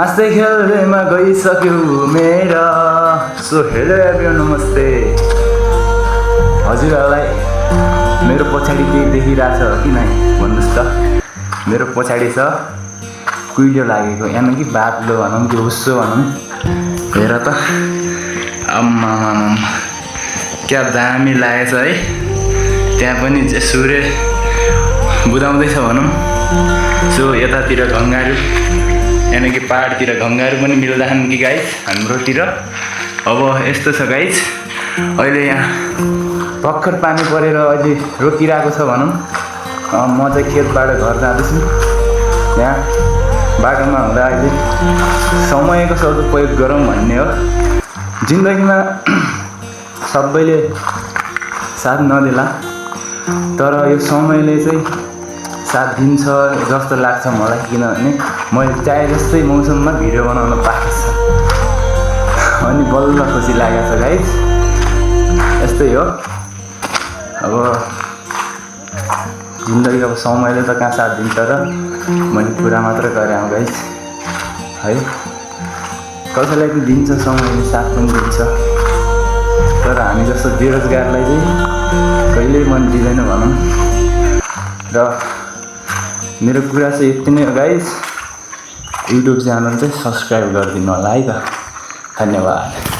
हाँस्दै खेल्दैमा गइसक्यो मेरा। So hello everyone, नमस्ते। हजुरहरूलाई मेरो पछाडि केही देखिरहेछ कि नै भन्नुहोस् त। मेरो पछाडि छ कुइलो लागेको, यानि कि बादलो भनौँ कि हुस्सो भनौँ। हेर त, आम्मामाम क्या दामी लागेछ है। त्यहाँ पनि सूर्य बुदाउँदैछ भनौँ। सो यतातिर घङ्गाहरू, यानि कि पाहाडतिर घङ्गाहरू पनि मिल्दैछन् कि गाइस हाम्रोतिर। अब यस्तो छ गाइस, अहिले यहाँ भर्खर पानी परेर अहिले रोकिरहेको छ भनौँ। म चाहिँ खेतबाट घर जाँदैछु। यहाँ बाटोमा हुँदा अहिले समयको सदुपयोग गरौँ भन्ने हो। जिन्दगीमा सबैले साथ नदेला, तर यो समयले चाहिँ साथ दिन्छ जस्तो लाग्छ मलाई। किनभने मैले चाहे जस्तै मौसममा भिडियो बनाउन पाएको छ अनि बल्ल खुसी लागेको छ गाइस। यस्तै हो अब जिन्दगी। अब समयले त कहाँ साथ दिन्छ र, मैले कुरा मात्र गरेँ गाइस है। कसैलाई पनि दिन्छ समयले, साथ पनि दिन्छ, तर हामी जस्तो बेरोजगारलाई चाहिँ कहिल्यै मन दिँदैन भनौँ। र मेरो कुरा चाहिँ यति नै हो गाइस। युट्युब च्यानल चाहिँ सब्सक्राइब गरिदिनु होला है त। धन्यवाद।